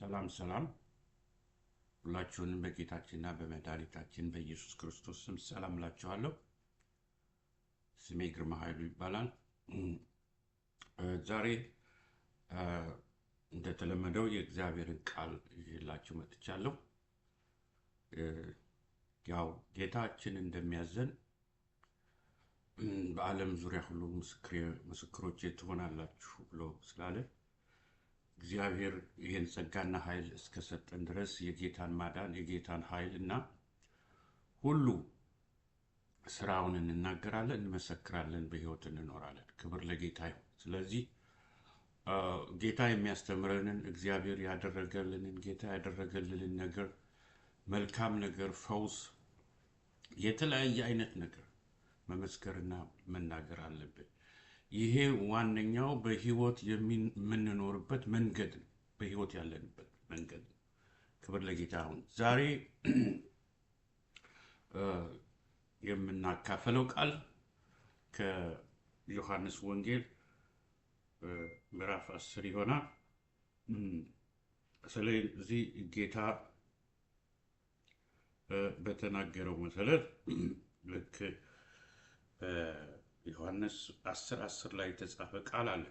ሰላም ሰላም ሁላችሁንም በጌታችንና በመድኃኒታችን በኢየሱስ ክርስቶስ ስም ሰላም እላችኋለሁ። ስሜ ግርማ ኃይሉ ይባላል። ዛሬ እንደተለመደው የእግዚአብሔርን ቃል ይዤላችሁ መጥቻለሁ። ያው ጌታችን እንደሚያዘን በዓለም ዙሪያ ሁሉ ምስክሮቼ ትሆናላችሁ ብሎ ስላለ እግዚአብሔር ይህን ጸጋና ኃይል እስከሰጠን ድረስ የጌታን ማዳን የጌታን ኃይልና ሁሉ ስራውን እንናገራለን፣ እንመሰክራለን፣ በሕይወት እንኖራለን። ክብር ለጌታ ይሁን። ስለዚህ ጌታ የሚያስተምረንን እግዚአብሔር ያደረገልንን ጌታ ያደረገልንን ነገር መልካም ነገር፣ ፈውስ፣ የተለያየ አይነት ነገር መመስከርና መናገር አለብን። ይሄ ዋነኛው በሕይወት የምንኖርበት መንገድ ነው። በሕይወት ያለንበት መንገድ ነው። ክብር ለጌታ ይሁን። ዛሬ የምናካፈለው ቃል ከዮሐንስ ወንጌል ምዕራፍ 10 ይሆናል። ስለዚህ ጌታ በተናገረው መሰረት ልክ ዮሐንስ 10:10 ላይ የተጻፈ ቃል አለ።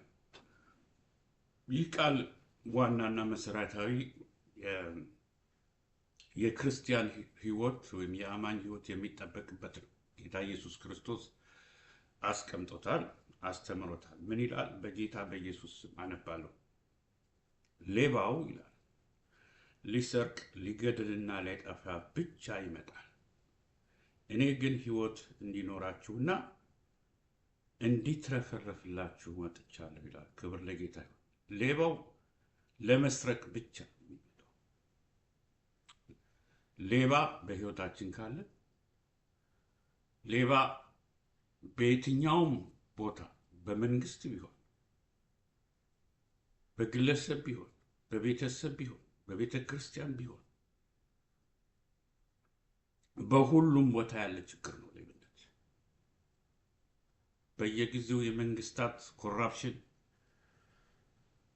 ይህ ቃል ዋናና መሰረታዊ የክርስቲያን ሕይወት ወይም የአማኝ ሕይወት የሚጠበቅበት ነው። ጌታ ኢየሱስ ክርስቶስ አስቀምጦታል፣ አስተምሮታል። ምን ይላል? በጌታ በኢየሱስ ስም አነባለሁ። ሌባው ይላል ሊሰርቅ ሊገድልና ሊያጠፋ ብቻ ይመጣል፣ እኔ ግን ሕይወት እንዲኖራችሁና እንዲትረፈረፍላችሁ መጥቻለሁ ይላል። ክብር ለጌታ ይሁን። ሌባው ለመስረቅ ብቻ የሚመጣው ሌባ በሕይወታችን ካለ ሌባ በየትኛውም ቦታ በመንግስት ቢሆን በግለሰብ ቢሆን በቤተሰብ ቢሆን በቤተ ክርስቲያን ቢሆን በሁሉም ቦታ ያለ ችግር ነው ሌብነት። በየጊዜው የመንግስታት ኮራፕሽን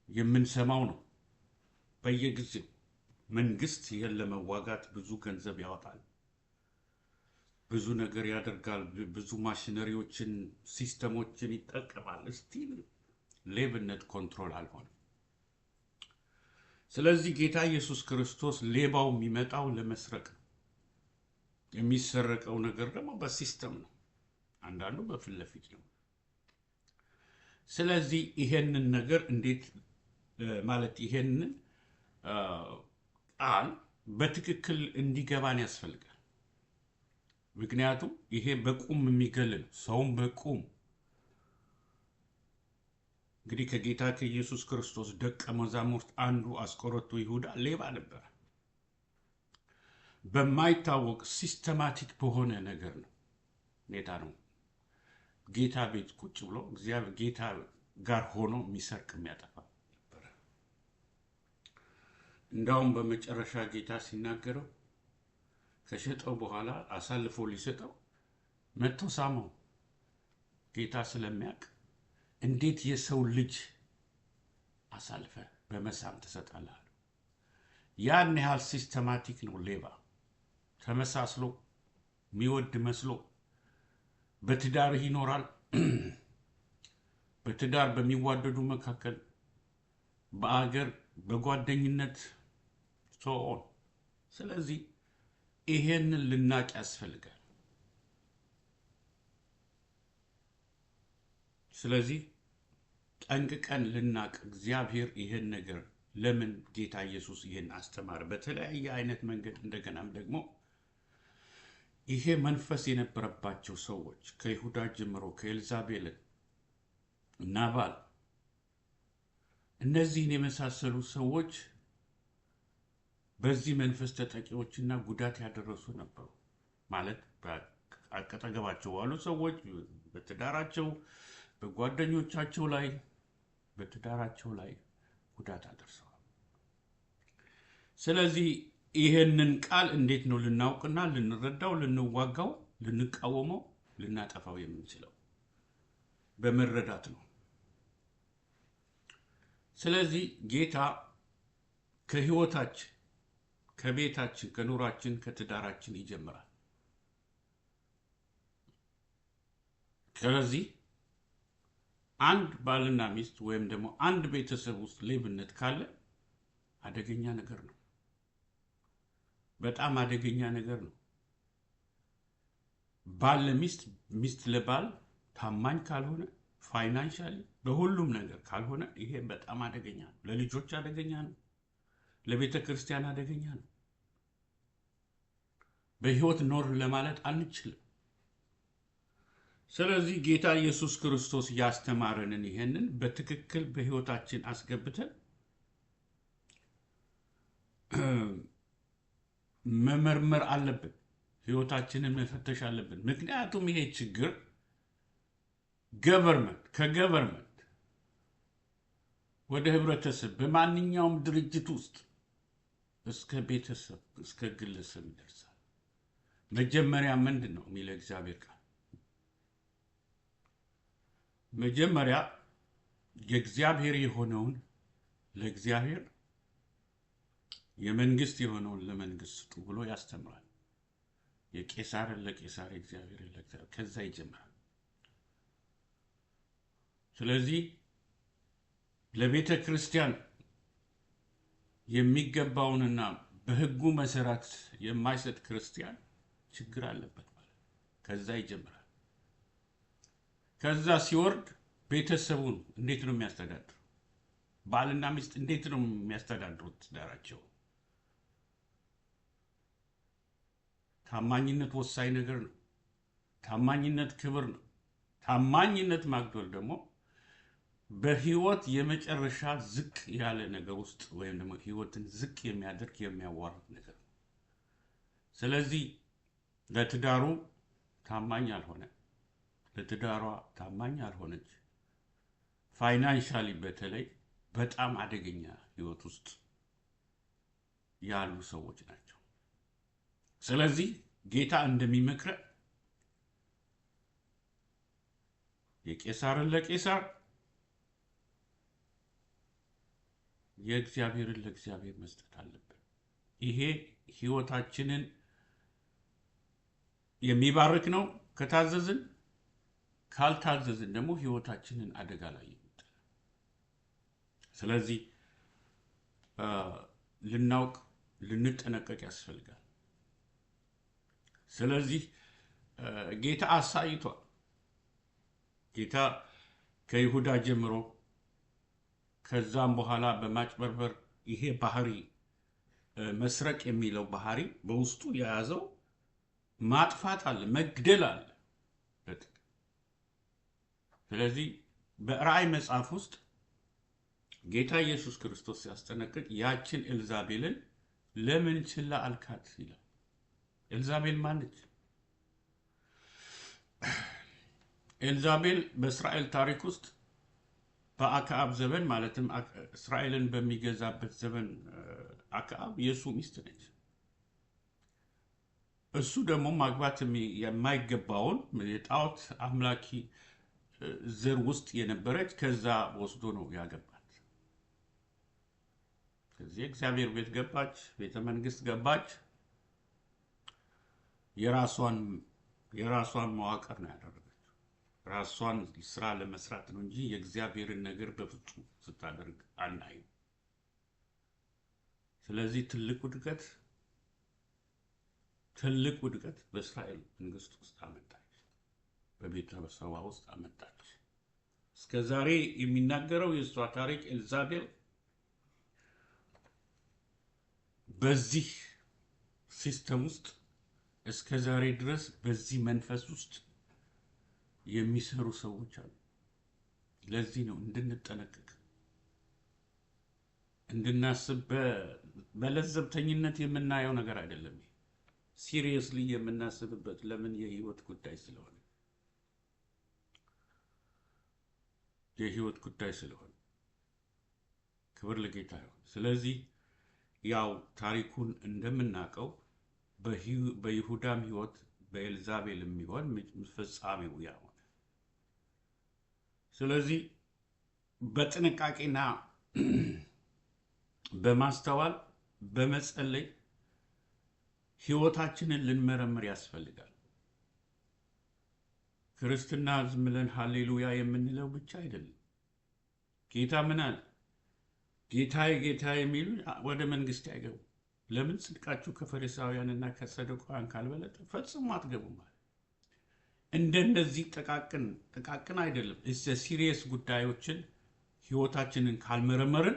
የምንሰማው ነው። በየጊዜው መንግስት ይህን ለመዋጋት ብዙ ገንዘብ ያወጣል፣ ብዙ ነገር ያደርጋል፣ ብዙ ማሽነሪዎችን ሲስተሞችን ይጠቀማል። ስቲል ሌብነት ኮንትሮል አልሆነም። ስለዚህ ጌታ ኢየሱስ ክርስቶስ ሌባው የሚመጣው ለመስረቅ ነው። የሚሰረቀው ነገር ደግሞ በሲስተም ነው፣ አንዳንዱ በፊት ለፊት ነው። ስለዚህ ይሄንን ነገር እንዴት ማለት ይሄንን ቃል በትክክል እንዲገባን ያስፈልጋል። ምክንያቱም ይሄ በቁም የሚገል ነው። ሰውም በቁም እንግዲህ ከጌታ ከኢየሱስ ክርስቶስ ደቀ መዛሙርት አንዱ አስቆሮቱ ይሁዳ ሌባ ነበር። በማይታወቅ ሲስተማቲክ በሆነ ነገር ነው ኔታ ነው ጌታ ቤት ቁጭ ብሎ እግዚአብሔር ጌታ ጋር ሆኖ የሚሰርቅ የሚያጠፋ ነበር። እንዳውም በመጨረሻ ጌታ ሲናገረው ከሸጠው በኋላ አሳልፎ ሊሰጠው መጥቶ ሳመው። ጌታ ስለሚያውቅ እንዴት የሰው ልጅ አሳልፈ በመሳም ትሰጣለህ? ያን ያህል ሲስተማቲክ ነው ሌባ። ተመሳስሎ የሚወድ መስሎ በትዳር ይኖራል። በትዳር በሚዋደዱ መካከል በአገር በጓደኝነት ሶን። ስለዚህ ይሄንን ልናቅ ያስፈልጋል። ስለዚህ ጠንቅቀን ልናቅ እግዚአብሔር ይሄን ነገር ለምን ጌታ ኢየሱስ ይሄን አስተማረ በተለያየ አይነት መንገድ። እንደገናም ደግሞ ይሄ መንፈስ የነበረባቸው ሰዎች ከይሁዳ ጀምሮ ከኤልዛቤል ናባል እነዚህን የመሳሰሉ ሰዎች በዚህ መንፈስ ተጠቂዎችና ጉዳት ያደረሱ ነበሩ። ማለት አጠገባቸው ያሉ ሰዎች በትዳራቸው በጓደኞቻቸው ላይ በትዳራቸው ላይ ጉዳት አደርሰዋል። ስለዚህ ይሄንን ቃል እንዴት ነው ልናውቅና ልንረዳው ልንዋጋው ልንቃወመው ልናጠፋው የምንችለው? በመረዳት ነው። ስለዚህ ጌታ ከህይወታችን፣ ከቤታችን፣ ከኑራችን፣ ከትዳራችን ይጀምራል። ስለዚህ አንድ ባልና ሚስት ወይም ደግሞ አንድ ቤተሰብ ውስጥ ሌብነት ካለ አደገኛ ነገር ነው። በጣም አደገኛ ነገር ነው። ባል ለሚስት፣ ሚስት ለባል ታማኝ ካልሆነ ፋይናንሻሊ በሁሉም ነገር ካልሆነ ይሄ በጣም አደገኛ ነው። ለልጆች አደገኛ ነው። ለቤተ ክርስቲያን አደገኛ ነው። በህይወት ኖር ለማለት አንችልም። ስለዚህ ጌታ ኢየሱስ ክርስቶስ ያስተማረንን ይሄንን በትክክል በህይወታችን አስገብተን መመርመር አለብን። ህይወታችንን መፈተሽ አለብን። ምክንያቱም ይሄ ችግር ከገቨርንመንት ወደ ህብረተሰብ በማንኛውም ድርጅት ውስጥ እስከ ቤተሰብ እስከ ግለሰብ ይደርሳል። መጀመሪያ ምንድን ነው የሚለው እግዚአብሔር ቃል? መጀመሪያ የእግዚአብሔር የሆነውን ለእግዚአብሔር፣ የመንግስት የሆነውን ለመንግስት ስጡ ብሎ ያስተምራል። የቄሳርን ለቄሳር፣ የእግዚአብሔርን ለእግዚአብሔር፣ ከዛ ይጀምራል። ስለዚህ ለቤተ ክርስቲያን የሚገባውንና በህጉ መሰረት የማይሰጥ ክርስቲያን ችግር አለበት ማለት። ከዛ ይጀምራል። ከዛ ሲወርድ ቤተሰቡን እንዴት ነው የሚያስተዳድሩ? ባልና ሚስት እንዴት ነው የሚያስተዳድሩት ትዳራቸው? ታማኝነት ወሳኝ ነገር ነው። ታማኝነት ክብር ነው። ታማኝነት ማግደል ደግሞ በህይወት የመጨረሻ ዝቅ ያለ ነገር ውስጥ ወይም ደግሞ ህይወትን ዝቅ የሚያደርግ የሚያዋርድ ነገር ነው። ስለዚህ ለትዳሩ ታማኝ ያልሆነ፣ ለትዳሯ ታማኝ ያልሆነች፣ ፋይናንሻሊ በተለይ በጣም አደገኛ ህይወት ውስጥ ያሉ ሰዎች ናቸው። ስለዚህ ጌታ እንደሚመክረን የቄሳርን ለቄሳር፣ የእግዚአብሔርን ለእግዚአብሔር መስጠት አለብን። ይሄ ህይወታችንን የሚባርክ ነው ከታዘዝን። ካልታዘዝን ደግሞ ህይወታችንን አደጋ ላይ ይጥላል። ስለዚህ ልናውቅ ልንጠነቀቅ ያስፈልጋል። ስለዚህ ጌታ አሳይቷል። ጌታ ከይሁዳ ጀምሮ ከዛም በኋላ በማጭበርበር ይሄ ባህሪ መስረቅ የሚለው ባህሪ በውስጡ የያዘው ማጥፋት አለ፣ መግደል አለ። ስለዚህ በራእይ መጽሐፍ ውስጥ ጌታ ኢየሱስ ክርስቶስ ሲያስጠነቅቅ ያችን ኤልዛቤልን ለምን ችላ አልካት ይላል። ኤልዛቤል ማነች? ኤልዛቤል በእስራኤል ታሪክ ውስጥ በአክዓብ ዘመን ማለትም እስራኤልን በሚገዛበት ዘመን አክዓብ የሱ ሚስት ነች። እሱ ደግሞ ማግባት የማይገባውን የጣዖት አምላኪ ዘር ውስጥ የነበረች ከዛ ወስዶ ነው ያገባት። ከዚህ እግዚአብሔር ቤት ገባች፣ ቤተ መንግስት ገባች። የራሷን መዋቅር ነው ያደረገችው። ራሷን ስራ ለመስራት ነው እንጂ የእግዚአብሔርን ነገር በፍጹም ስታደርግ አናይም። ስለዚህ ትልቅ ውድቀት በእስራኤል መንግስት ውስጥ አመጣች፣ በቤተሰቧ ውስጥ አመጣች። እስከ ዛሬ የሚናገረው የእሷ ታሪክ ኤልዛቤል በዚህ ሲስተም ውስጥ እስከ ዛሬ ድረስ በዚህ መንፈስ ውስጥ የሚሰሩ ሰዎች አሉ። ለዚህ ነው እንድንጠነቀቅ እንድናስብ፣ በለዘብተኝነት የምናየው ነገር አይደለም። ሲሪየስሊ የምናስብበት ለምን? የህይወት ጉዳይ ስለሆነ የህይወት ጉዳይ ስለሆነ ክብር ለጌታ ይሁን። ስለዚህ ያው ታሪኩን እንደምናውቀው በይሁዳም ህይወት በኤልዛቤልም ይሆን ፍጻሜው ያው። ስለዚህ በጥንቃቄና በማስተዋል በመጸለይ ሕይወታችንን ልንመረምር ያስፈልጋል። ክርስትና ዝም ብለን ሃሌሉያ የምንለው ብቻ አይደለም። ጌታ ምን አለ? ጌታዬ ጌታዬ የሚሉ ወደ መንግስት አይገቡ። ለምን? ጽድቃችሁ ከፈሪሳውያንና ከሰዱቃውያን ካልበለጠ ፈጽሞ አትገቡም አለ። እንደነዚህ ጥቃቅን አይደለም፣ ሲሪየስ ጉዳዮችን ሕይወታችንን ካልመረመርን፣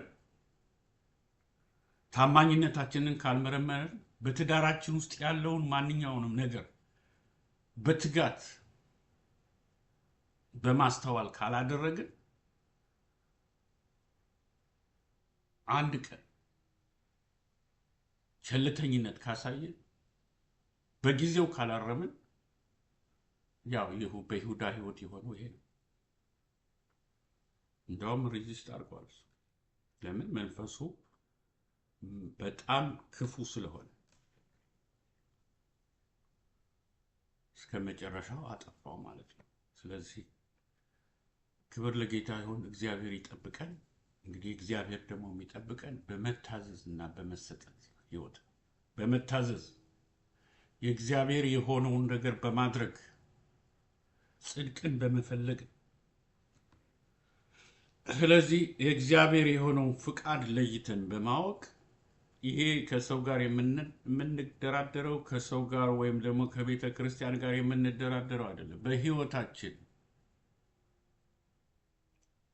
ታማኝነታችንን ካልመረመርን፣ በትዳራችን ውስጥ ያለውን ማንኛውንም ነገር በትጋት በማስተዋል ካላደረግን አንድ ቀን ቸልተኝነት ካሳየን በጊዜው ካላረምን ያው በይሁዳ ህይወት የሆነው ይሄ ነው። እንደውም ሬዚስት አድርጓል። ለምን? መንፈሱ በጣም ክፉ ስለሆነ እስከ መጨረሻው አጠፋው ማለት ነው። ስለዚህ ክብር ለጌታ ይሁን። እግዚአብሔር ይጠብቀን። እንግዲህ እግዚአብሔር ደግሞ የሚጠብቀን በመታዘዝና በመሰጠት ህይወት፣ በመታዘዝ የእግዚአብሔር የሆነውን ነገር በማድረግ ጽድቅን በመፈለግ። ስለዚህ የእግዚአብሔር የሆነውን ፍቃድ ለይተን በማወቅ ይሄ ከሰው ጋር የምንደራደረው ከሰው ጋር ወይም ደግሞ ከቤተ ክርስቲያን ጋር የምንደራደረው አይደለም። በህይወታችን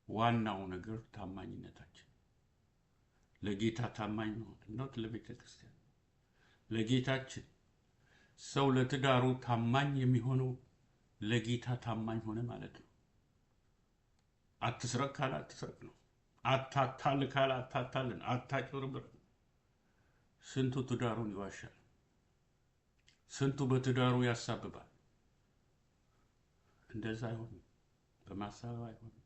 ዋናው ነገር ታማኝነታችን፣ ለጌታ ታማኝ ነው። ለቤተ ክርስቲያን ለጌታችን ሰው ለትዳሩ ታማኝ የሚሆነው ለጌታ ታማኝ ሆነ ማለት ነው። አትስረቅ ካለ አትስረቅ ነው። አታታል ካለ አታታልን፣ አታጭበርብር። ስንቱ ትዳሩን ይዋሻል፣ ስንቱ በትዳሩ ያሳብባል። እንደዛ አይሆንም፣ በማሳበብ አይሆንም።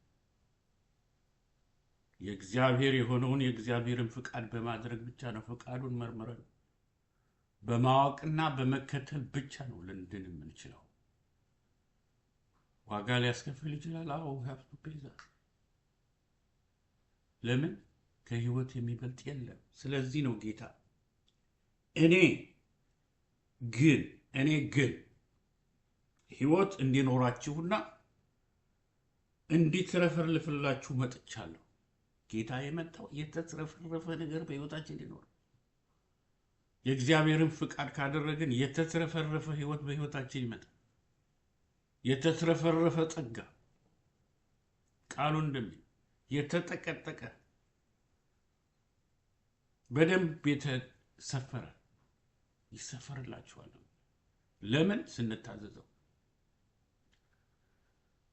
የእግዚአብሔር የሆነውን የእግዚአብሔርን ፍቃድ በማድረግ ብቻ ነው። ፍቃዱን መርምረን በማወቅና በመከተል ብቻ ነው ልንድን የምንችለው። ዋጋ ሊያስከፍል ይችላል። አዎ have to pay that። ለምን? ከህይወት የሚበልጥ የለም። ስለዚህ ነው ጌታ እኔ ግን ህይወት እንዲኖራችሁና እንዲትረፈርፍላችሁ መጥቻለሁ። ጌታ የመጣው የተትረፈረፈ ነገር በህይወታችን እንዲኖር፣ የእግዚአብሔርን ፍቃድ ካደረግን የተትረፈረፈ ህይወት በህይወታችን ይመጣል። የተትረፈረፈ ጸጋ፣ ቃሉ እንደሚል የተጠቀጠቀ በደንብ የተሰፈረ ይሰፈርላችኋል። ለምን? ስንታዘዘው።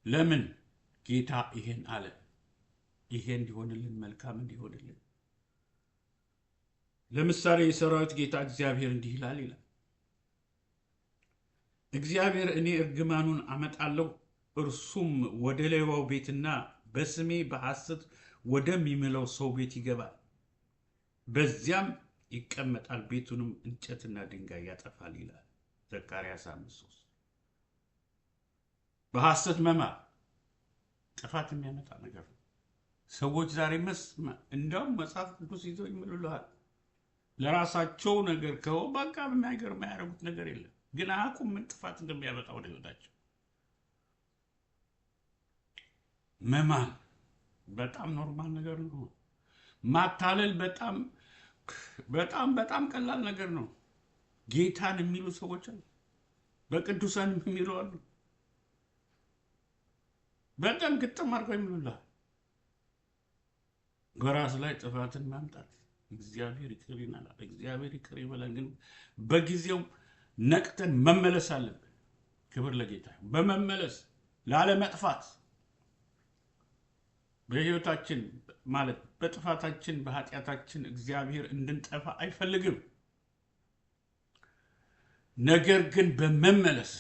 ለምን? ጌታ ይሄን አለ። ይሄ እንዲሆንልን፣ መልካም እንዲሆንልን። ለምሳሌ የሰራዊት ጌታ እግዚአብሔር እንዲህ ይላል። እግዚአብሔር እኔ እርግማኑን አመጣለሁ፣ እርሱም ወደ ሌዋው ቤትና በስሜ በሐሰት ወደሚምለው ሰው ቤት ይገባል፣ በዚያም ይቀመጣል፣ ቤቱንም እንጨትና ድንጋይ ያጠፋል ይላል ዘካርያስ 5:3። በሐሰት መማር ጥፋት የሚያመጣ ነገር ነው። ሰዎች ዛሬ እንደውም መጽሐፍ ቅዱስ ይዘው ይምሉልሃል። ለራሳቸው ነገር በቃ የማያደርጉት ነገር የለም፣ ግን አያውቁም ምን ጥፋት እንደሚያመጣ ወደ ህይወታቸው። መማል በጣም ኖርማል ነገር ነው። ማታለል በጣም ቀላል ነገር ነው። ጌታን የሚሉ ሰዎች አሉ፣ በቅዱሳን የሚሉ አሉ። በጣም ግጥም አድርገው ይምሉልሃል። በራስ ላይ ጥፋትን ማምጣት እግዚአብሔር ይቅር ይላል። እግዚአብሔር ይቅር ይበላል። ግን በጊዜው ነቅተን መመለስ አለብን። ክብር ለጌታ። በመመለስ ላለመጥፋት በህይወታችን ማለት በጥፋታችን በኃጢአታችን እግዚአብሔር እንድንጠፋ አይፈልግም። ነገር ግን በመመለስ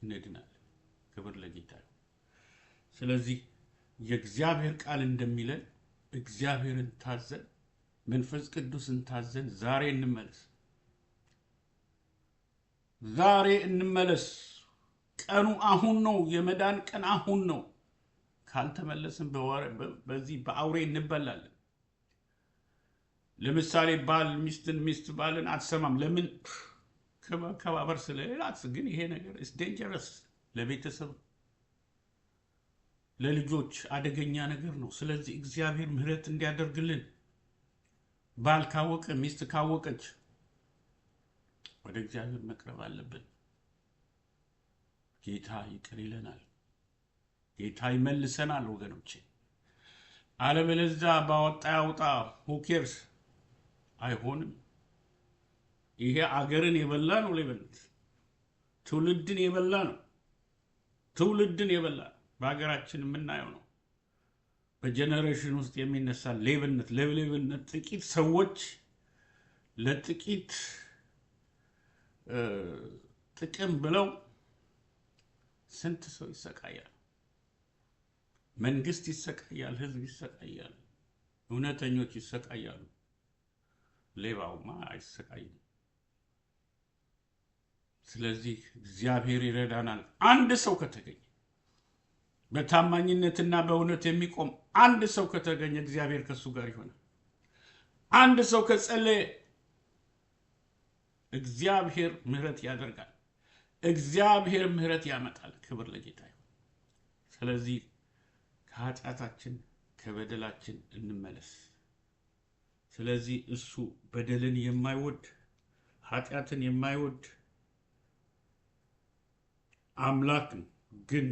እንድናለን። ክብር ለጌታ። ስለዚህ የእግዚአብሔር ቃል እንደሚለን እግዚአብሔርን ታዘን መንፈስ ቅዱስን ታዘን ዛሬ እንመለስ። ቀኑ አሁን ነው። የመዳን ቀን አሁን ነው። ካልተመለስን በዚህ በአውሬ እንበላለን። ለምሳሌ ባል ሚስትን ሚስት ባልን አትሰማም። ለምን? ከመከባበር ስለሌላት። ግን ይሄ ነገር is dangerous ለቤተሰብ ለልጆች አደገኛ ነገር ነው። ስለዚህ እግዚአብሔር ምህረት እንዲያደርግልን ባል ካወቀ ሚስት ካወቀች ወደ እግዚአብሔር መቅረብ አለብን። ጌታ ይቅር ይለናል። ጌታ ይመልሰናል ወገኖቼ። አለበለዚያ ባወጣ ያውጣ who cares አይሆንም። ይሄ አገርን የበላ ነው ሌብነት። ትውልድን የበላ ነው። ትውልድን የበላ በአገራችን የምናየው ነው። በጀነሬሽን ውስጥ የሚነሳ ሌብነት ጥቂት ሰዎች ለጥቂት ጥቅም ብለው ስንት ሰው ይሰቃያል። መንግስት ይሰቃያል፣ ህዝብ ይሰቃያል፣ እውነተኞች ይሰቃያሉ። ሌባውማ አይሰቃይም። ስለዚህ እግዚአብሔር ይረዳናል። አንድ ሰው ከተገኘ በታማኝነትና በእውነት የሚቆም አንድ ሰው ከተገኘ እግዚአብሔር ከሱ ጋር ይሆናል። አንድ ሰው ከጸለየ እግዚአብሔር ምህረት ያደርጋል። እግዚአብሔር ምህረት ያመጣል። ክብር ለጌታ ይሁን። ስለዚህ ከኃጢአታችን ከበደላችን እንመለስ። ስለዚህ እሱ በደልን የማይወድ ኃጢአትን የማይወድ አምላክ ነው። ግን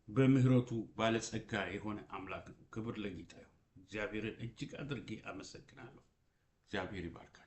በምህረቱ ባለጸጋ የሆነ አምላክ ነው። ክብር ለጌታ ይሁን። እግዚአብሔርን እጅግ አድርጌ አመሰግናለሁ። እግዚአብሔር ይባርካል።